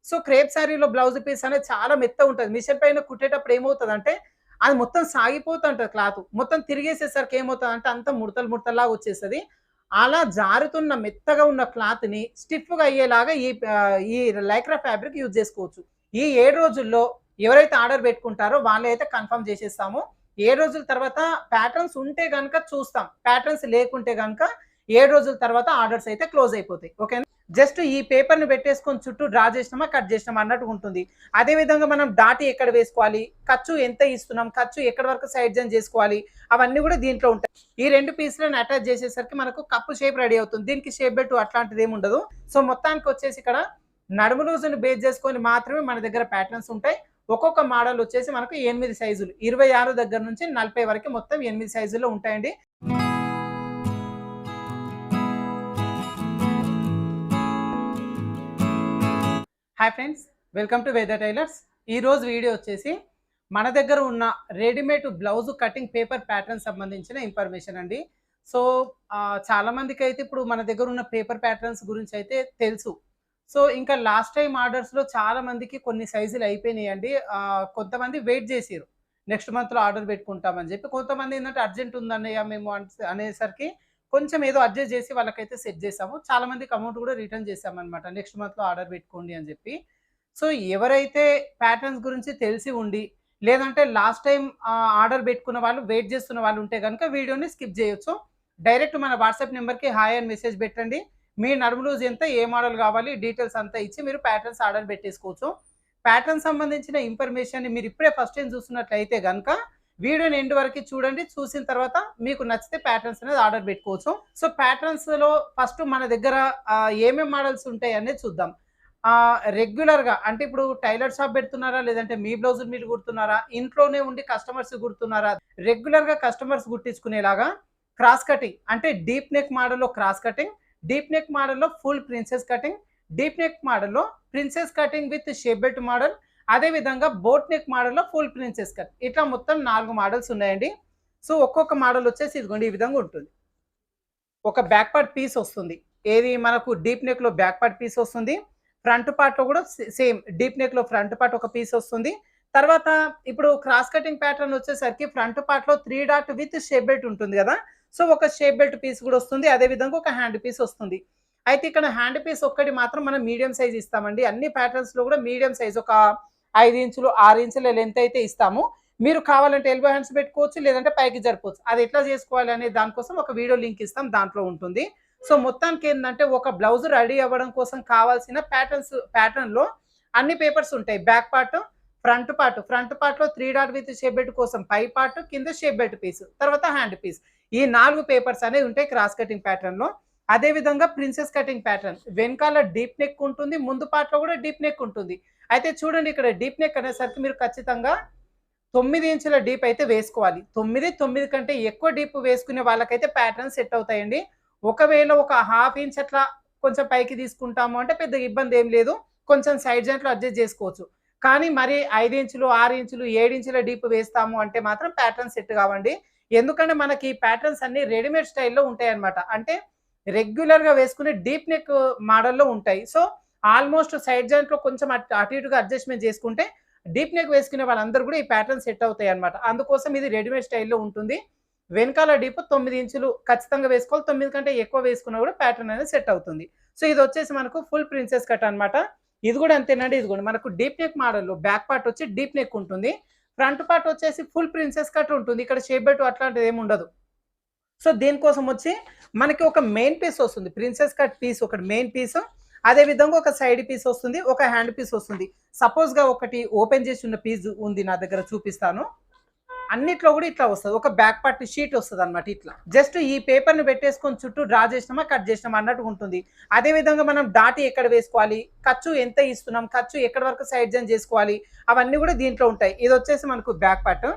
So crepe శారీలో blouse piece అనేది చాలా మెత్తగా ఉంటది. మిషన్ పైన కుట్టేటప్పుడు ఏమవుతదంటే అది మొత్తం సాగిపోతుంటది క్లాత్. మొత్తం తిరిగేసేసరికి ఏమవుతదంటే అంతా ముడతలు ముడతల్లాగా వచ్చేస్తది. అలా జారుతున్న మెత్తగా ఉన్న క్లాత్‌ని స్టిఫ్‌గా అయ్యేలాగా ఈ లైక్రా ఫ్యాబ్రిక్ యూజ్ చేసుకోవచ్చు. ఈ 7 రోజుల్లో ఎవరైతే ఆర్డర్ పెట్టుకుంటారో వాళ్ళైతే కన్ఫర్మ్ చేసేస్తాము. 7 రోజుల తర్వాత ప్యాటర్న్స్ ఉంటే గనక చూస్తాం. ప్యాటర్న్స్ లేకుంటే గనక 7 రోజుల తర్వాత ఆర్డర్స్ అయితే క్లోజ్ అయిపోతాయి. ఓకేనా? జస్ట్ ఈ పేపర్‌ని పెట్టేసుకొని చుట్టూ డ్రా చేసినామా, కట్ చేసినామా అన్నట్టుగా ఉంటుంది. అదే విధంగా మనం డాట్ ఎక్కడ వేసుకోవాలి, ఖర్చు ఎంత ఇస్తున్నాం, ఖర్చు ఎక్కడి వరకు సైడ్ జాయిన్ చేసుకోవాలి, అవన్నీ కూడా దీంట్లో ఉంటాయి. ఈ 2 పీస్‌లను అటాచ్ చేసేసరికి మనకు కప్పు షేప్ రెడీ అవుతుంది. దీనికి షేప్ బెల్ట్ అట్లాంటిది ఏమి ఉండదు. సో మొత్తానికి వచ్చేసి ఇక్కడ నడుము లూజ్‌ని బేస్ చేసుకొని మాత్రమే మన దగ్గర ప్యాటర్న్స్ ఉంటాయి. ఒక్కొక్క మోడల్ వచ్చేసి మనకు 8 సైజులు 26 దగ్గర నుంచి 40 వరకు మొత్తం 8 సైజుల్లో ఉంటాయండి. హాయ్ ఫ్రెండ్స్, వెల్కమ్ టు వేద టైలర్స్. ఈరోజు వీడియో వచ్చేసి మన దగ్గర ఉన్న readymade blouse cutting paper pattern సంబంధించిన ఇన్ఫర్మేషన్ అండి. సో చాలా మందికి అయితే ఇప్పుడు మన దగ్గర ఉన్న పేపర్ ప్యాటర్న్స్ గురించి అయితే తెలుసు. సో ఇంకా లాస్ట్ టైం ఆర్డర్స్లో చాలా మందికి కొన్ని సైజులు అయిపోయినాయండి. కొంతమంది వెయిట్ చేసిరు, నెక్స్ట్ మంత్లో ఆర్డర్ పెట్టుకుంటామని చెప్పి. కొంతమంది ఏంటంటే అర్జెంట్ ఉందన్నయ్య మేము అనేసరికి కొంచెం ఏదో అడ్జస్ట్ చేసి వాళ్ళకైతే సెట్ చేసాము. చాలా మందికి అమౌంట్ కూడా రిటర్న్ చేసామన్నమాట, నెక్స్ట్ మంత్లో ఆర్డర్ పెట్టుకోండి అని చెప్పి. సో ఎవరైతే ప్యాటర్న్స్ గురించి తెలిసి ఉండి లేదంటే లాస్ట్ టైం ఆర్డర్ పెట్టుకున్న వాళ్ళు వెయిట్ చేస్తున్న వాళ్ళు ఉంటే కనుక వీడియోని స్కిప్ చేయొచ్చు. డైరెక్ట్ మన వాట్సాప్ నెంబర్కి హాయ్ అని మెసేజ్ పెట్టండి. మీ నడుము లూజ్ ఎంత, ఏ మోడల్ కావాలి, డీటెయిల్స్ అంతా ఇచ్చి మీరు ప్యాటర్న్స్ ఆర్డర్ పెట్టేసుకోవచ్చు. ప్యాటర్న్ సంబంధించిన ఇన్ఫర్మేషన్ మీరు ఇప్పుడే ఫస్ట్ టైం చూస్తున్నట్లయితే కనుక వీడియోని ఎండ్ వరకు చూడండి. చూసిన తర్వాత మీకు నచ్చితే ప్యాటర్న్స్ అనేది ఆర్డర్ పెట్టుకోవచ్చు. సో ప్యాటర్న్స్లో ఫస్ట్ మన దగ్గర ఏమేమి మోడల్స్ ఉంటాయి అనేది చూద్దాం. రెగ్యులర్గా అంటే ఇప్పుడు టైలర్ షాప్ పెడుతున్నారా, లేదంటే మీ బ్లౌజులు మీరు కుడుతున్నారా, ఇంట్లోనే ఉండి కస్టమర్స్ కుడుతున్నారా, రెగ్యులర్గా కస్టమర్స్ కుట్టించుకునేలాగా క్రాస్ కటింగ్ అంటే డీప్ నెక్ మోడల్లో క్రాస్ కటింగ్, డీప్ నెక్ మోడల్లో full princess cutting, deep neck మోడల్లో princess cutting with shape belt model, అదే విధంగా బోట్ నెక్ మోడల్లో ఫుల్ ప్రిన్సెస్ కట్, ఇట్లా మొత్తం 4 మోడల్స్ ఉన్నాయండి. సో ఒక్కొక్క మోడల్ వచ్చేసి ఇదిగోండి ఈ విధంగా ఉంటుంది. ఒక బ్యాక్ పార్ట్ పీస్ వస్తుంది. ఏది మనకు డీప్ నెక్లో బ్యాక్ పార్ట్ పీస్ వస్తుంది. ఫ్రంట్ పార్ట్లో కూడా సేమ్ డీప్ నెక్లో ఫ్రంట్ పార్ట్ ఒక పీస్ వస్తుంది. తర్వాత ఇప్పుడు క్రాస్ కటింగ్ ప్యాటర్న్ వచ్చేసరికి ఫ్రంట్ పార్ట్లో 3 డాట్ విత్ షేప్ బెల్ట్ ఉంటుంది కదా. సో ఒక షేప్ బెల్ట్ పీస్ కూడా వస్తుంది. అదే విధంగా ఒక హ్యాండ్ పీస్ వస్తుంది. అయితే ఇక్కడ హ్యాండ్ పీస్ ఒక్కటి మాత్రం మనం మీడియం సైజ్ ఇస్తామండి. అన్ని ప్యాటర్న్స్లో కూడా మీడియం సైజ్ ఒక 5 ఇంచులు 6 ఇంచుల లెంత్ అయితే ఇస్తాము. మీరు కావాలంటే ఎల్బో హ్యాండ్స్ పెట్టుకోవచ్చు, లేదంటే పైకి జరపవచ్చు. అది ఎట్లా చేసుకోవాలి అనే దానికోసం ఒక వీడియో లింక్ ఇస్తాం, దాంట్లో ఉంటుంది. సో మొత్తానికి ఏంటంటే ఒక బ్లౌజ్ రెడీ అవ్వడం కోసం కావాల్సిన ప్యాటర్న్లో అన్ని పేపర్స్ ఉంటాయి. బ్యాక్ పార్ట్, ఫ్రంట్ పార్ట్లో 3 డాట్ విత్ షేప్ బెల్ట్ కోసం పై పార్ట్, కింద షేప్ బెల్ట్ పీస్, తర్వాత హ్యాండ్ పీస్, ఈ 4 పేపర్స్ అనేవి ఉంటాయి క్రాస్ కటింగ్ ప్యాటర్న్లో. అదే విధంగా ప్రిన్సెస్ కటింగ్ ప్యాటర్న్ వెనకాల డీప్ నెక్ ఉంటుంది, ముందు పార్ట్లో కూడా డీప్ నెక్ ఉంటుంది. అయితే చూడండి ఇక్కడ డీప్ నెక్ అనేసరికి మీరు ఖచ్చితంగా 9 ఇంచుల డీప్ అయితే వేసుకోవాలి. 9 కంటే ఎక్కువ డీప్ వేసుకునే వాళ్ళకైతే ప్యాటర్న్ సెట్ అవుతాయండి. ఒకవేళ ఒక హాఫ్ ఇంచ్ అట్లా కొంచెం పైకి తీసుకుంటాము అంటే పెద్ద ఇబ్బంది ఏం లేదు, కొంచెం సైడ్ జాయింట్లో అడ్జస్ట్ చేసుకోవచ్చు. కానీ మరి 5 ఇంచులు 6 ఇంచులు 7 ఇంచుల డీప్ వేస్తాము అంటే మాత్రం ప్యాటర్న్ సెట్ కావండి. ఎందుకంటే మనకి ప్యాటర్న్స్ అన్ని రెడీమేడ్ స్టైల్లో ఉంటాయి అన్నమాట. అంటే రెగ్యులర్గా వేసుకునే డీప్ నెక్ మోడల్లో ఉంటాయి. సో ఆల్మోస్ట్ సైడ్ జాయింట్లో కొంచెం అటు ఇటుగా అడ్జస్ట్మెంట్ చేసుకుంటే డీప్ నెక్ వేసుకునే వాళ్ళందరూ కూడా ఈ ప్యాటర్న్ సెట్ అవుతాయి అనమాట. అందుకోసం ఇది రెడీమేడ్ స్టైల్లో ఉంటుంది. వెనకాల డీప్ 9 ఇంచులు ఖచ్చితంగా వేసుకోవాలి. 9 కంటే ఎక్కువ వేసుకున్నా కూడా ప్యాటర్న్ అనేది సెట్ అవుతుంది. సో ఇది వచ్చేసి మనకు ఫుల్ ప్రిన్సెస్ కట్ అనమాట. ఇది కూడా అంతేనండి. ఇది కూడా మనకు డీప్ నెక్ మోడల్లో బ్యాక్ పార్ట్ వచ్చి డీప్ నెక్ ఉంటుంది, ఫ్రంట్ పార్ట్ వచ్చేసి ఫుల్ ప్రిన్సెస్ కట్ ఉంటుంది. ఇక్కడ షేప్ బెల్ట్ అట్లాంటిది ఏమి ఉండదు. సో దీనికోసం వచ్చి మనకి ఒక మెయిన్ పీస్ వస్తుంది, ప్రిన్సెస్ కట్ పీస్ ఒకటి మెయిన్ పీస్, అదే విధంగా ఒక సైడ్ పీస్ వస్తుంది, ఒక హ్యాండ్ పీస్ వస్తుంది. సపోజ్గా ఒకటి ఓపెన్ చేసి ఉన్న పీస్ ఉంది నా దగ్గర, చూపిస్తాను. అన్నిట్లో కూడా ఇట్లా వస్తుంది, ఒక బ్యాక్ పార్ట్ షీట్ వస్తుంది అనమాట. ఇట్లా జస్ట్ ఈ పేపర్ని పెట్టేసుకొని చుట్టూ డ్రా చేసినామా, కట్ చేసినామా అన్నట్టుగా ఉంటుంది. అదే విధంగా మనం డాట్ ఎక్కడ వేసుకోవాలి, ఖర్చు ఎంత ఇస్తున్నాం, ఖర్చు ఎక్కడి వరకు సైడ్ జాయిన్ చేసుకోవాలి, అవన్నీ కూడా దీంట్లో ఉంటాయి. ఇది వచ్చేసి మనకు బ్యాక్ పార్ట్.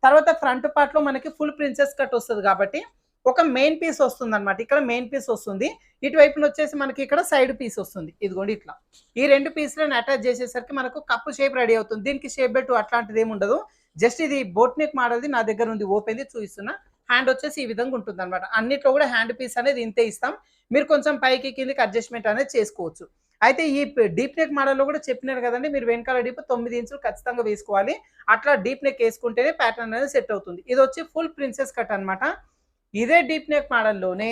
తర్వాత ఫ్రంట్ పార్ట్లో మనకి ఫుల్ ప్రిన్సెస్ కట్ వస్తుంది కాబట్టి ఒక మెయిన్ పీస్ వస్తుంది అనమాట. ఇక్కడ మెయిన్ పీస్ వస్తుంది, ఇటువైపున వచ్చేసి మనకి ఇక్కడ సైడ్ పీస్ వస్తుంది. ఇదిగోండి ఇట్లా ఈ 2 పీస్లను అటాచ్ చేసేసరికి మనకు కప్పు షేప్ రెడీ అవుతుంది. దీనికి షేప్ బెల్ట్ అట్లాంటిది ఏమి ఉండదు. జస్ట్ ఇది బోట్ నెక్ మోడల్ది నా దగ్గర ఉంది, ఓపెన్ది చూపిస్తున్నా. హ్యాండ్ వచ్చేసి ఈ విధంగా ఉంటుంది అనమాట. అన్నిట్లో కూడా హ్యాండ్ పీస్ అనేది ఇంతే ఇస్తాం. మీరు కొంచెం పైకి కిందికి అడ్జస్ట్మెంట్ అనేది చేసుకోవచ్చు. అయితే ఈ డీప్ నెక్ మోడల్‌లో కూడా చెప్పినాను కదండీ! మీరు వెనకాల డీప్ 9 ఇంచులు ఖచ్చితంగా వేసుకోవాలి. అట్లా డీప్ నెక్ ఏసుకుంటేనే ప్యాటర్న్ అనేది సెట్ అవుతుంది. ఇదొచ్చి ఫుల్ ప్రిన్సెస్ కట్ అన్నమాట. ఇదే డీప్ నెక్ మోడల్‌లోనే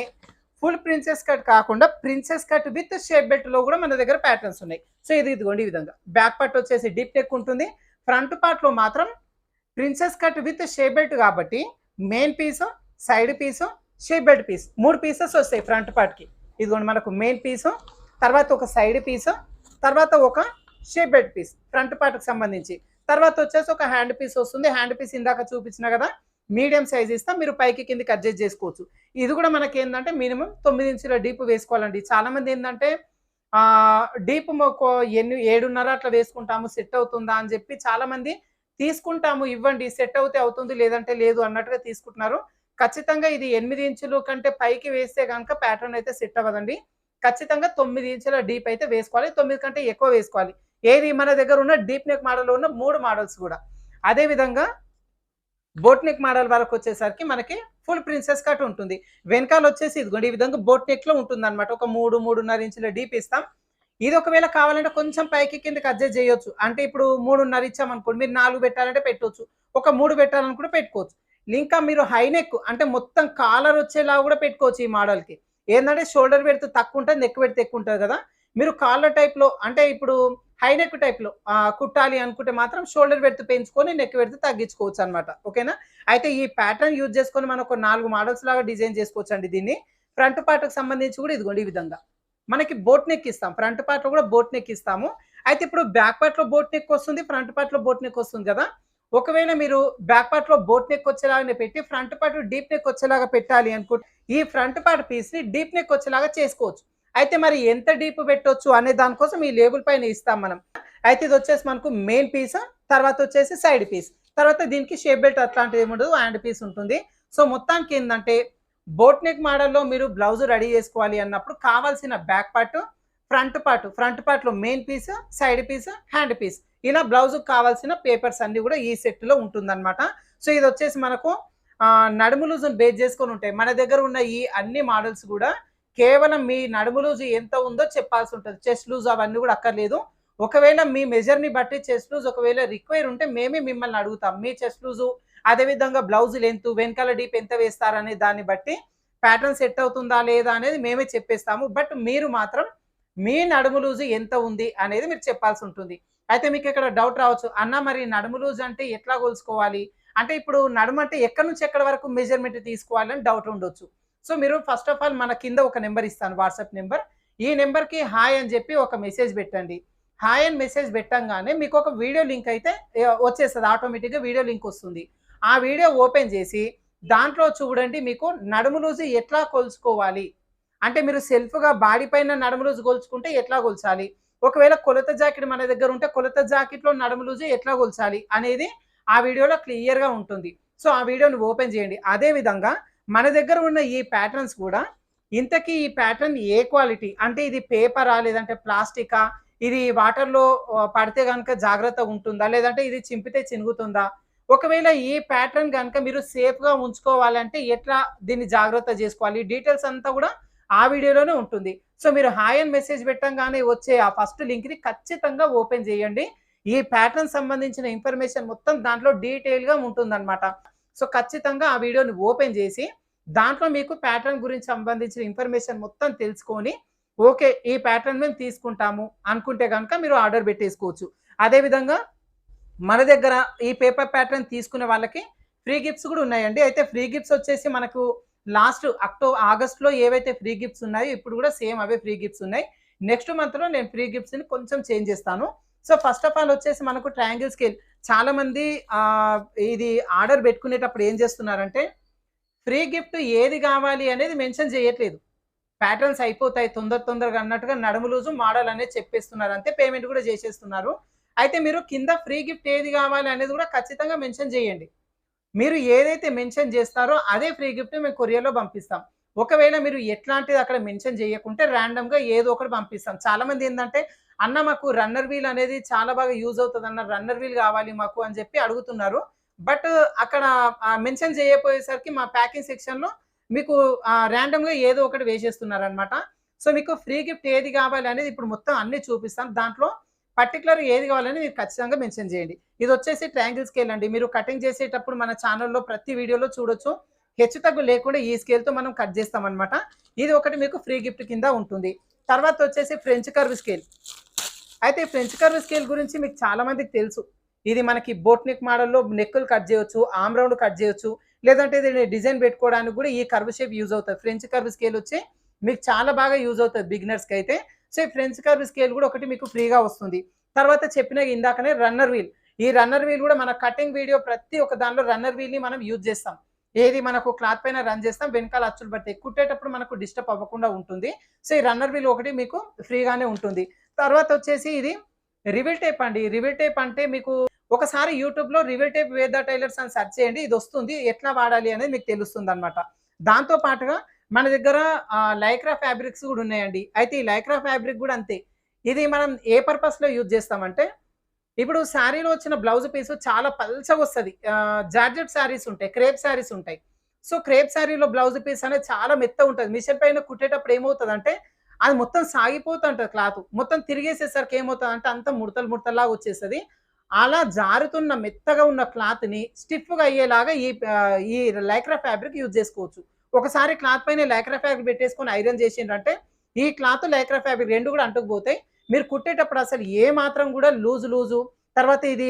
ఫుల్ ప్రిన్సెస్ కట్ కాకుండా ప్రిన్సెస్ కట్ విత్ షేప్ బెల్ట్‌లో కూడా మన దగ్గర ప్యాటర్న్స్ ఉన్నాయి. సో ఇదిగోండి ఈ విధంగా. బ్యాక్ పార్ట్ వచ్చేసి డీప్ నెక్ ఉంటుంది. ఫ్రంట్ పార్ట్‌లో మాత్రం princess cut with shape belt కాబట్టి main piece, side piece, shape belt piece 3 pieces వస్తాయి ఫ్రంట్ పార్ట్‌కి. ఇదిగోండి మనకు మెయిన్ పీస్, తర్వాత ఒక సైడ్ పీస్, తర్వాత ఒక షేప్ బెల్ట్ పీస్ ఫ్రంట్ పార్ట్‌కి సంబంధించి. తర్వాత వచ్చేసి ఒక హ్యాండ్ పీస్ వస్తుంది. హ్యాండ్ పీస్ ఇందాక చూపించిన కదా! మీడియం సైజ్ ఇస్తాం. మీరు పైకి కిందకి అడ్జస్ట్ చేసుకోవచ్చు. ఇది కూడా మనకేందంటే మినిమమ్ 9 ఇంచుల డీప్ వేసుకోవాలండి. చాలా మంది ఏందంటే డీప్ 7.5 అట్లా వేసుకుంటాము సెట్ అవుతుందా అని చెప్పి చాలా మంది తీసుకుంటాము ఇవ్వండి సెట్ అవుతే అవుతుంది లేదంటే లేదు అన్నట్టుగా తీసుకుంటున్నారు. ఖచ్చితంగా ఇది 8 ఇంచులు కంటే పైకి వేస్తే గనుక ప్యాటర్న్ అయితే సెట్ అవ్వదండి. ఖచ్చితంగా 9 ఇంచుల డీప్ అయితే వేసుకోవాలి. 9 కంటే ఎక్కువ వేసుకోవాలి. ఏది మన దగ్గర ఉన్న డీప్ నెక్ మోడల్‌లో ఉన్న 3 మోడల్స్ కూడా. అదే విధంగా బోట్ నెక్ మోడల్ వరకు వచ్చేసరికి మనకి ఫుల్ ప్రిన్సెస్ కట్ ఉంటుంది. వెనకాల వచ్చేసి ఇదిగోండి ఈ విధంగా బోట్ నెక్‌లో ఉంటుందన్నమాట. ఒక 3, 3.5 ఇంచుల డీప్ ఇస్తాం. ఇది ఒకవేళ కావాలంటే కొంచెం పైకి కిందకి అడ్జస్ట్ చేయొచ్చు. అంటే ఇప్పుడు 3.5 ఇచ్చామనుకోండి మీరు 4 పెట్టాలంటే పెట్టొచ్చు. ఒక 3 పెట్టాలనుకుంటే పెట్టుకోవచ్చు. ఇంకా మీరు హై నెక్ అంటే మొత్తం కాలర్ వచ్చేలా కూడా పెట్టుకోవచ్చు ఈ మోడల్‌కి. ఏందంటే షోల్డర్ విడ్త్ తక్కువ ఉంటది, నెక్ విడ్త్ ఎక్కువ ఉంటది కదా! మీరు కాలర్ టైప్‌లో అంటే ఇప్పుడు హై నెక్ టైప్‌లో కుట్టాలి అనుకుంటే మాత్రం షోల్డర్ విడ్త్ పెంచుకొని నెక్ విడ్త్ తగ్గించుకోవచ్చు అన్నమాట. ఓకేనా? అయితే ఈ ప్యాటర్న్ యూజ్ చేసుకొని మనం ఒక 4 మోడల్స్ లాగా డిజైన్ చేసుకోవచ్చండి దీన్ని. ఫ్రంట్ పార్ట్‌కి సంబంధించి కూడా ఇదిగోండి ఈ విధంగా. మనకి బోట్ నెక్ ఇస్తాం. ఫ్రంట్ పార్ట్‌లో కూడా బోట్ నెక్ ఇస్తాము. అయితే ఇప్పుడు బ్యాక్ పార్ట్‌లో బోట్ నెక్ వస్తుంది. ఫ్రంట్ పార్ట్‌లో బోట్ నెక్ వస్తుంది కదా! ఒకవేళ మీరు బ్యాక్ పార్ట్‌లో బోట్ నెక్ వచ్చేలాగానే పెట్టి ఫ్రంట్ పార్ట్ డీప్ నెక్ వచ్చేలాగా పెట్టాలి అనుకుంటే ఈ ఫ్రంట్ పార్ట్ పీస్‌ని డీప్ నెక్ వచ్చేలాగా చేసుకోవచ్చు. అయితే మరి ఎంత డీప్ పెట్టొచ్చు అనే దాని కోసం ఈ లేబుల్ పైన ఇస్తాం మనం. అయితే ఇది వచ్చేసి మనకు మెయిన్ పీస్, తర్వాత వచ్చేసి సైడ్ పీస్. తర్వాత దీనికి షేప్ బెల్ట్ అట్లాంటిది ఏమి ఉండదు. హ్యాండ్ పీస్ ఉంటుంది. సో మొత్తానికి ఏందంటే బోట్ నెక్ మోడల్‌లో మీరు బ్లౌజ్ రెడీ చేసుకోవాలి అన్నప్పుడు కావాల్సిన బ్యాక్ పార్ట్, ఫ్రంట్ పార్ట్‌లో main piece, side piece, hand piece. ఇలా బ్లౌజ్‌కి కావాల్సిన పేపర్స్ అన్నీ కూడా ఈ సెట్‌లో ఉంటుందన్నమాట. సో ఇది వచ్చేసి మనకు నడుము లూజ్‌ని బేస్ చేసుకొని ఉంటాయి. మన దగ్గర ఉన్న ఈ అన్ని మోడల్స్ కూడా కేవలం మీ నడుము లూజ్ ఎంత ఉందో చెప్పాల్సి ఉంటది. చెస్ట్ లూజ్ అవన్నీ కూడా అక్కర్లేదు. ఒకవేళ మీ మెజర్‌ని బట్టి చెస్ట్ లూజ్ ఒకవేళ రిక్వైర్ ఉంటే మేమే మిమ్మల్ని అడుగుతాం. మీ చెస్ట్ లూజు అదే విధంగా బ్లౌజ్ లెంత్ వెనకాల డీప్ ఎంత వేస్తారనే దాన్ని బట్టి ప్యాటర్న్ సెట్ అవుతుందా లేదా అనేది మేమే చెప్పేస్తాము. బట్ మీరు మాత్రం మీ నడుము లూజ్ ఎంత ఉంది అనేది మీరు చెప్పాల్సి ఉంటుంది. అయితే మీకు ఇక్కడ డౌట్ రావచ్చు. అన్న మరి నడుము లూజ్ అంటే ఎట్లా కొలుసుకోవాలి? అంటే ఇప్పుడు నడుము అంటే ఎక్కడి నుంచి ఎక్కడి వరకు మెజర్‌మెంట్ తీసుకోవాలి అని డౌట్ ఉండొచ్చు. సో మీరు ఫస్ట్ ఆఫ్ ఆల్ మన కింద ఒక నంబర్ ఇస్తాను వాట్సాప్ నంబర్. ఈ నంబర్‌కి హాయ్ అని చెప్పి ఒక మెసేజ్ పెట్టండి. హాయ్ అని మెసేజ్ పెట్టంగానే మీకు ఒక వీడియో లింక్ అయితే వచ్చేస్తది. ఆటోమేటిక్‌గా వీడియో లింక్ వస్తుంది. ఆ వీడియో ఓపెన్ చేసి దాంట్లో చూడండి మీకు నడుము లూజ్ ఎట్లా కొలుచుకోవాలి. అంటే మీరు సెల్ఫ్‌గా బాడీ పైన నడుము లూజ్ కొలుచుకుంటే ఎట్లా కొలచాలి? ఒకవేళ కొలత జాకెట్ మన దగ్గర ఉంటే కొలత జాకెట్‌లో నడుము లూజ్ ఎట్లా కొలచాలి అనేది ఆ వీడియోలో క్లియర్‌గా ఉంటుంది. సో ఆ వీడియోని ఓపెన్ చేయండి. అదే విధంగా మన దగ్గర ఉన్న ఈ ప్యాటర్న్స్ కూడా ఇంతకీ ఈ ప్యాటర్న్ ఏ క్వాలిటీ అంటే ఇది పేపరా? లేదంటే ప్లాస్టికా? ఇది వాటర్‌లో పడితే గనుక జాగ్రత్తగా ఉంటుందా? లేదంటే ఇది చింపితే చినుగుతుందా? ఒకవేళ ఈ ప్యాటర్న్ గనుక మీరు సేఫ్‌గా ఉంచుకోవాలంటే ఎట్లా దీన్ని జాగ్రత్త జేసుకోవాలి? డీటెయిల్స్ అంతా గూడా ఆ వీడియోలోనే ఉంటుంది. సో మీరు హాయ్ అని మెసేజ్ పెట్టంగానే వచ్చే ఆ ఫస్ట్ లింక్‌ని ఖచ్చితంగా ఓపెన్ చేయండి. ఈ ప్యాటర్న్ సంబంధించిన ఇన్ఫర్మేషన్ మొత్తం దాంట్లో డీటెయిల్‌గా ఉంటుందన్నమాట. సో ఖచ్చితంగా ఆ వీడియోని ఓపెన్ చేసి దాంట్లో మీకు ప్యాటర్న్ గురించి సంబంధించిన ఇన్ఫర్మేషన్ మొత్తం తెలుసుకొని ఓకే. ఈ ప్యాటర్న్ మేము తీసుకుంటాము అనుకుంటే గనుక మీరు ఆర్డర్ పెట్టేసుకోవచ్చు. అదే విధంగా మన దగ్గర ఈ పేపర్ ప్యాటర్న్ తీసుకునే వాళ్ళకి ఫ్రీ గిఫ్ట్స్ కూడా ఉన్నాయండి. అయితే ఫ్రీ గిఫ్ట్స్ వచ్చేసి మనకు లాస్ట్ ఆగస్ట్‌లో ఏవైతే ఫ్రీ గిఫ్ట్స్ ఉన్నాయో ఇప్పుడు కూడా సేమ్ అవే ఫ్రీ గిఫ్ట్స్ ఉన్నాయి. నెక్స్ట్ మంత్‌లో నేను ఫ్రీ గిఫ్ట్స్‌ని కొంచెం చేంజ్ చేస్తాను. సో ఫస్ట్ ఆఫ్ ఆల్ వచ్చేసి మనకు ట్రయాంగిల్ స్కేల్ చాలామంది ఇది ఆర్డర్ పెట్టుకునేటప్పుడు ఏం చేస్తున్నారంటే ఫ్రీ గిఫ్ట్ ఏది కావాలి అనేది మెన్షన్ చేయట్లేదు. ప్యాటర్న్స్ అయిపోతాయి తొందరగా అన్నట్టుగా నడుము లూజు మోడల్ అనేది చెప్పేస్తున్నారు. అంతే పేమెంట్ కూడా చేసేస్తున్నారు. అయితే మీరు కింద ఫ్రీ గిఫ్ట్ ఏది కావాలి అనేది కూడా ఖచ్చితంగా మెన్షన్ చేయండి. మీరు ఏదైతే మెన్షన్ చేస్తారో అదే ఫ్రీ గిఫ్ట్ మేము కొరియర్‌లో పంపిస్తాం. ఒకవేళ మీరు ఎట్లాంటిది అక్కడ మెన్షన్ చేయకుంటే రాండమ్‌గా ఏదో ఒకటి పంపిస్తాం. చాలామంది ఏందంటే, "అన్న మాకు రన్నర్ వీల్ అనేది చాలా బాగా యూజ్ అవుతదన్న. రన్నర్ వీల్ కావాలి మాకు" అని చెప్పి అడుగుతున్నారు. బట్ అక్కడ మెన్షన్ చేయకపోయేసరికి మా ప్యాకింగ్ సెక్షన్‌లో మీకు రాండమ్‌గా ఏదో ఒకటి వేసేస్తున్నారనమాట. సో మీకు ఫ్రీ గిఫ్ట్ ఏది కావాలి అనేది ఇప్పుడు మొత్తం అన్ని చూపిస్తాను. దాంట్లో పర్టికులర్ ఏది కావాలని మీరు ఖచ్చితంగా మెన్షన్ చేయండి. ఇది వచ్చేసి ట్రయాంగిల్ స్కేల్ అండి. మీరు కటింగ్ చేసేటప్పుడు మన ఛానల్లో ప్రతి వీడియోలో చూడొచ్చు. హెచ్చు తగ్గు లేకుండా ఈ స్కేల్తో మనం కట్ చేస్తామన్నమాట. ఇది ఒకటి మీకు ఫ్రీ గిఫ్ట్ కింద ఉంటుంది. తర్వాత వచ్చేసి ఫ్రెంచ్ కర్వ్ స్కేల్. అయితే ఫ్రెంచ్ కర్వ్ స్కేల్ గురించి మీకు చాలా మందికి తెలుసు. ఇది మనకి బోట్ నెక్ మోడల్‌లో నెక్కులు కట్ చేయొచ్చు, ఆర్మ్ రౌండ్ కట్ చేయొచ్చు. లేదంటే ఇది డిజైన్ పెట్టుకోవడానికి కూడా ఈ కర్వ్ షేప్ యూజ్ అవుతది. ఫ్రెంచ్ కర్వ్ స్కేల్ వచ్చి మీకు చాలా బాగా యూజ్ అవుతది బిగినర్స్‌కి అయితే. సో ఈ ఫ్రెంచ్ కర్వ్ స్కేల్ కూడా ఒకటి మీకు ఫ్రీగా వస్తుంది. తర్వాత చెప్పిన ఇందాకనే రన్నర్ వీల్. ఈ రన్నర్ వీల్ కూడా మన కటింగ్ వీడియో ప్రతి ఒక్క దానిలో రన్నర్ వీల్‌ని మనం యూజ్ చేస్తాం. ఏది మనకు క్లాత్ పైన రన్ చేస్తాం. వెనకాల అచ్చులు పడతాయి. కుట్టేటప్పుడు మనకు డిస్టర్బ్ అవ్వకుండా ఉంటుంది. సో ఈ రన్నర్ వీల్ ఒకటి మీకు ఫ్రీగానే ఉంటుంది. తర్వాత వచ్చేసి ఇది రివిల్ టేప్ అండి. రివిల్ టేప్ అంటే మీకు ఒకసారి యూట్యూబ్‌లో రివిల్ టేప్ వేద టైలర్స్ అని సెర్చ్ చేయండి. ఇది వస్తుంది. ఎట్లా వాడాలి అనేది మీకు తెలుస్తుందన్నమాట. దాంతో పాటుగా మన దగ్గర లైక్రా ఫ్యాబ్రిక్స్ కూడా ఉన్నాయండి. అయితే ఈ లైక్రా ఫ్యాబ్రిక్ కూడా అంతే. ఇది మనం ఏ పర్పస్‌లో యూజ్ చేస్తామంటే ఇప్పుడు శారీలో వచ్చిన బ్లౌజ్ పీస్ చాలా పల్చగా వస్తది. జార్జెట్ శారీస్ ఉంటాయి. క్రేప్ శారీస్ ఉంటాయి. సో క్రేప్ శారీలో బ్లౌజ్ పీస్ అనేది చాలా మెత్తగా ఉంటది. మిషన్ పైన కుట్టేటప్పుడు ఏమవుతదంటే అది మొత్తం సాగిపోతుంటది క్లాత్. మొత్తం తిరిగేసేసరికి ఏమవుతదంటే అంతా ముడతలు ముడతల్లాగా వచ్చేస్తది. అలా జారుతున్న మెత్తగా ఉన్న క్లాత్‌ని స్టిఫ్‌గా అయ్యేలాగా ఈ లైక్రా ఫ్యాబ్రిక్ యూజ్ చేసుకోవచ్చు. ఒకసారి క్లాత్ పైన లైక్రా ఫ్యాబ్రిక్ పెట్టేసుకొని ఐరన్ చేసిండ్రంటే ఈ క్లాత్ లైక్రా ఫ్యాబ్రిక్ 2 కూడా అంటుకుపోతాయి. మీరు కుట్టేటప్పుడు అసలు ఏ మాత్రం కూడా లూజు తర్వాత ఇది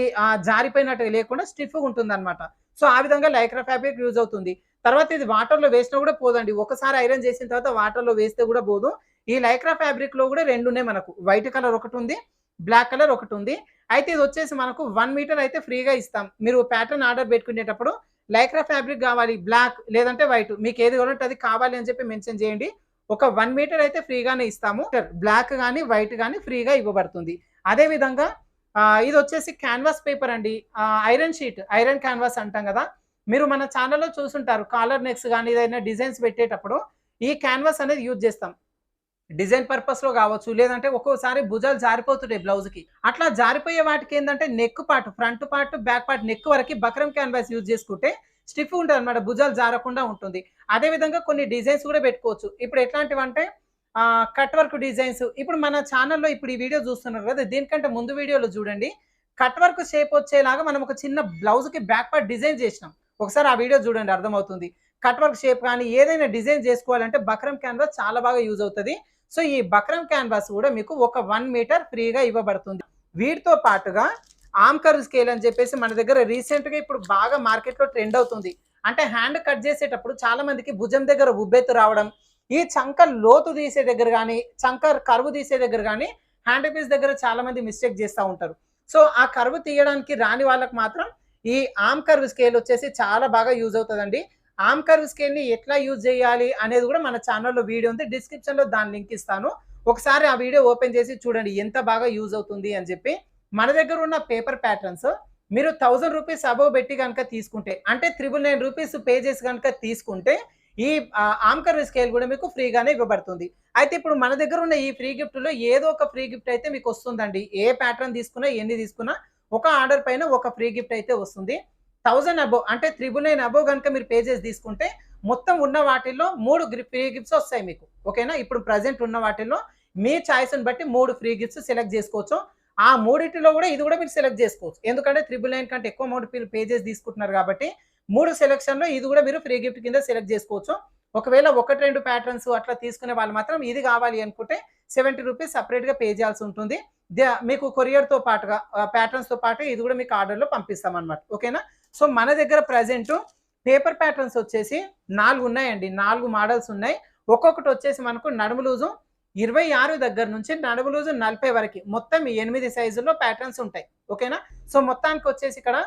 జారిపోయినట్టుగా లేకుండా స్టిఫ్‌గా ఉంటుందన్నమాట. సో ఆ విధంగా లైక్రా ఫ్యాబ్రిక్ యూజ్ అవుతుంది. తర్వాత ఇది వాటర్‌లో వేసినా కూడా పోదండి. ఒకసారి ఐరన్ చేసిన తర్వాత వాటర్‌లో వేస్తే కూడా పోదు. ఈ లైక్రా ఫ్యాబ్రిక్‌లో కూడా 2 ఉన్నాయి మనకు. వైట్ కలర్ ఒకటుంది. బ్లాక్ కలర్ ఒకటుంది. అయితే ఇది వచ్చేసి మనకు 1 మీటర్ అయితే ఫ్రీగా ఇస్తాం. మీరు ప్యాటర్న్ ఆర్డర్ పెట్టుకునేటప్పుడు లైక్రా ఫ్యాబ్రిక్ కావాలి బ్లాక్ లేదంటే వైట్ మీకు ఏది కావాలంటే అది కావాలి అని చెప్పి మెన్షన్ చేయండి. ఒక 1 మీటర్ అయితే ఫ్రీగానే ఇస్తాము. బ్లాక్ గాని, వైట్ గాని ఫ్రీగా ఇవ్వబడుతుంది. అదే విధంగా ఇది వచ్చేసి క్యాన్వాస్ పేపర్ అండి. ఐరన్ షీట్, ఐరన్ క్యాన్వాస్ అంటాం కదా! మీరు మన ఛానెల్‌లో చూసుంటారు. కాలర్ నెక్స్ గాని ఏదైనా డిజైన్స్ పెట్టేటప్పుడు ఈ క్యాన్వాస్ అనేది యూజ్ చేస్తాం. డిజైన్ పర్పస్‌లో గావచ్చు. లేదంటే ఒక్కోసారి భుజాలు జారిపోతుంటాయి బ్లౌజ్‌కి. అట్లా జారిపోయే వాటికేందంటే neck part, front part, back part neck వరకి బక్రమ్ క్యాన్వాస్ యూజ్ చేసుకుంటే స్టిఫ్‌గా ఉంటదనమాట. భుజాలు జారకుండా ఉంటుంది. అదే విధంగా కొన్ని డిజైన్స్ కూడా పెట్టుకోవచ్చు. ఇప్పుడు ఎట్లాంటివంటే కట్ వర్క్ డిజైన్స్. ఇప్పుడు మన ఛానెల్‌లో ఇప్పుడు ఈ వీడియో చూస్తున్నారు కదా! దీనికంటే ముందు వీడియోలో చూడండి. కట్ వర్క్ షేప్ వచ్చేలాగా మనం ఒక చిన్న బ్లౌజ్‌కి బ్యాక్ పార్ట్ డిజైన్ చేసినాం. ఒకసారి ఆ వీడియో చూడండి అర్థమవుతుంది. కట్ వర్క్ షేప్ కానీ ఏదైనా డిజైన్ చేసుకోవాలంటే బక్రమ్ క్యాన్వాస్ చాలా బాగా యూజ్ అవుతది. సో ఈ బక్రమ్ క్యాన్వాస్ కూడా మీకు ఒక 1 మీటర్ ఫ్రీగా ఇవ్వబడుతుంది. వీటితో పాటుగా ఆర్మ్ కర్వ్ స్కేల్ అని చెప్పేసి మన దగ్గర రీసెంట్‌గా ఇప్పుడు బాగా మార్కెట్‌లో ట్రెండ్ అవుతుంది. అంటే హ్యాండ్ కట్ చేసేటప్పుడు చాలా మందికి భుజం దగ్గర ఉబ్బెత్తు రావడం, ఈ చంక లోతు తీసే దగ్గర గాని, చంక కర్వ్ తీసే దగ్గర గాని హ్యాండ్ పీస్ దగ్గర చాలా మంది మిస్టేక్ చేస్తా ఉంటారు. సో ఆ కర్వ్ తీయడానికి రాని వాళ్ళకి మాత్రం ఈ ఆర్మ్ కర్వ్ స్కేల్ వచ్చేసి చాలా బాగా యూజ్ అవుతదండి. ఆర్మ్ కర్వ్ స్కేల్‌ని ఎట్లా యూజ్ చేయాలి అనేది కూడా మన ఛానెల్‌లో వీడియో ఉంది. డిస్క్రిప్షన్‌లో దాని లింక్ ఇస్తాను. ఒకసారి ఆ వీడియో ఓపెన్ చేసి చూడండి ఎంత బాగా యూజ్ అవుతుంది అని చెప్పి. మన దగ్గర ఉన్న పేపర్ ప్యాటర్న్స్ మీరు రూ. 1000 అబోవ్ పెట్టి గనుక తీసుకుంటే అంటే రూ. 999 పే చేసి గనుక తీసుకుంటే ఈ ఆర్మ్ కర్వ్ స్కేల్ కూడా మీకు ఫ్రీగానే ఇవ్వబడుతుంది. అయితే ఇప్పుడు మన దగ్గర ఉన్న ఈ ఫ్రీ గిఫ్ట్‌లో ఏదో ఒక ఫ్రీ గిఫ్ట్ అయితే మీకు వస్తుందండి. ఏ ప్యాటర్న్ తీసుకున్నా, ఎన్ని తీసుకున్నా ఒక ఆర్డర్ పైన ఒక ఫ్రీ గిఫ్ట్ అయితే వస్తుంది. 1000 అబోవ్ అంటే 999 అబోవ్ గనుక మీరు పే చేసి తీసుకుంటే మొత్తం ఉన్న వాటిల్లో 3 ఫ్రీ గిఫ్ట్స్ వస్తాయి మీకు. ఓకేనా? ఇప్పుడు ప్రెజెంట్ ఉన్న వాటిల్లో మీ చాయిస్‌ని బట్టి 3 ఫ్రీ గిఫ్ట్స్ సెలెక్ట్ చేసుకోవచ్చు. ఆ మూడిటిలో కూడా ఇది కూడా మీరు సెలెక్ట్ చేసుకోవచ్చు. ఎందుకంటే 999 కంటే ఎక్కువ అమౌంట్ మీరు పే చేసి తీసుకుంటున్నారు కాబట్టి 3 సెలక్షన్‌లో ఇది కూడా మీరు ఫ్రీ గిఫ్ట్ కింద సెలెక్ట్ చేసుకోవచ్చు. ఒకవేళ 1, 2 ప్యాటర్న్స్ అట్లా తీసుకునే వాళ్ళు మాత్రం ఇది కావాలి అనుకుంటే రూ. 70 సెపరేట్‌గా పే చేయాల్సి ఉంటుంది. మీకు కొరియర్‌తో పాటుగా ప్యాటర్న్స్‌తో పాటు ఇది కూడా మీకు ఆర్డర్‌లో పంపిస్తామన్నమాట. ఓకేనా? సో మన దగ్గర ప్రెజెంట్ పేపర్ ప్యాటర్న్స్ వచ్చేసి 4 ఉన్నాయండి. 4 మోడల్స్ ఉన్నాయి. ఒక్కొక్కటి వచ్చేసి మనకు నడుము లూజు 26 దగ్గర నుంచి నడుము లూజు 40 వరకి మొత్తం 8 సైజుల్లో ప్యాటర్న్స్ ఉంటాయి. ఓకేనా? సో మొత్తానికి వచ్చేసి ఇక్కడ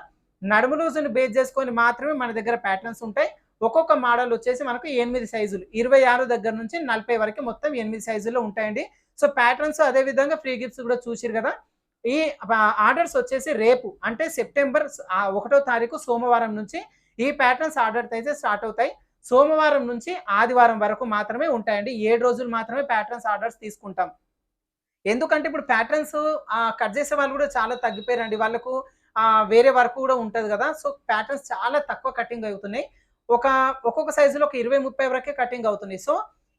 నడుము లూజుని బేస్ చేసుకొని మాత్రమే మన దగ్గర ప్యాటర్న్స్ ఉంటాయి. ఒక్కొక్క మోడల్ వచ్చేసి మనకు 8 సైజులు 26 దగ్గర నుంచి 40 వరకు మొత్తం 8 సైజుల్లో ఉంటాయండి. సో ప్యాటర్న్స్ అదే విధంగా ఫ్రీ గిఫ్ట్స్ కూడా చూసిరు కదా! ఈ ఆర్డర్స్ వచ్చేసి రేపు అంటే సెప్టెంబర్ 1వ తారీఖు సోమవారం నుంచి ఈ ప్యాటర్న్స్ ఆర్డర్స్ అయితే స్టార్ట్ అవుతాయి. సోమవారం నుంచి ఆదివారం వరకు మాత్రమే ఉంటాయండి. 7 రోజులు మాత్రమే ప్యాటర్న్స్ ఆర్డర్స్ తీసుకుంటాం. ఎందుకంటే ఇప్పుడు ప్యాటర్న్స్ కట్ చేసే వాళ్ళు కూడా చాలా తగ్గిపోయారండి. వాళ్ళకు వేరే వర్క్ కూడా ఉంటది కదా! సో ప్యాటర్న్స్ చాలా తక్కువ కటింగ్ అవుతున్నాయి. ఒక్కొక్క సైజులో ఒక 20, 30 వరకే కటింగ్ అవుతున్నాయి. సో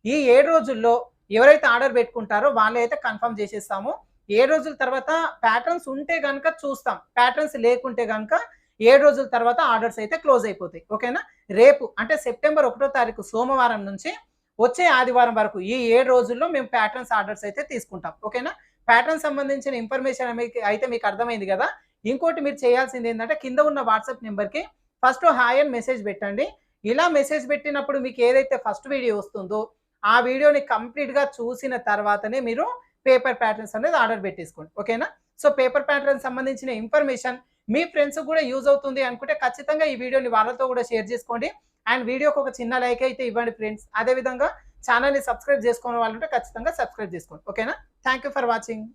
ఈ 7 రోజుల్లో ఎవరైతే ఆర్డర్ పెట్టుకుంటారో వాళ్ళైతే కన్ఫర్మ్ చేసేస్తాము. 7 రోజుల తర్వాత ప్యాటర్న్స్ ఉంటే గనుక చూస్తాం. ప్యాటర్న్స్ లేకుంటే గనుక 7 రోజుల తర్వాత ఆర్డర్స్ అయితే క్లోజ్ అయిపోతాయి. ఓకేనా? రేపు అంటే సెప్టెంబర్ 1వ తారీఖు సోమవారం నుంచి వచ్చే ఆదివారం వరకు ఈ 7 రోజుల్లో మేము ప్యాటర్న్స్ ఆర్డర్స్ అయితే తీసుకుంటాం. ఓకేనా? ప్యాటర్న్ సంబంధించిన ఇన్ఫర్మేషన్ అయితే మీకు అర్థమైంది కదా. ఇంకోటి మీరు చేయాల్సింది ఏంటంటే కింద ఉన్న వాట్సాప్ నెంబర్కి ఫస్ట్ హాయ్ అని మెసేజ్ పెట్టండి. ఇలా మెసేజ్ పెట్టినప్పుడు మీకు ఏదైతే ఫస్ట్ వీడియో వస్తుందో ఆ వీడియోని కంప్లీట్గా చూసిన తర్వాతనే మీరు పేపర్ ప్యాటర్న్స్ అనేది ఆర్డర్ పెట్టేసుకోండి. ఓకేనా? సో పేపర్ ప్యాటర్న్ సంబంధించిన ఇన్ఫర్మేషన్ మీ ఫ్రెండ్స్ కూడా యూజ్ అవుతుంది అనుకుంటే ఖచ్చితంగా ఈ వీడియోని వాళ్ళతో కూడా షేర్ చేసుకోండి. అండ్ వీడియోకి ఒక చిన్న లైక్ అయితే ఇవ్వండి ఫ్రెండ్స్. అదేవిధంగా ఛానల్ని సబ్స్క్రైబ్ చేసుకోని వాళ్ళు ఉంటే ఖచ్చితంగా సబ్స్క్రైబ్ చేసుకోండి. ఓకేనా? Thank you for watching.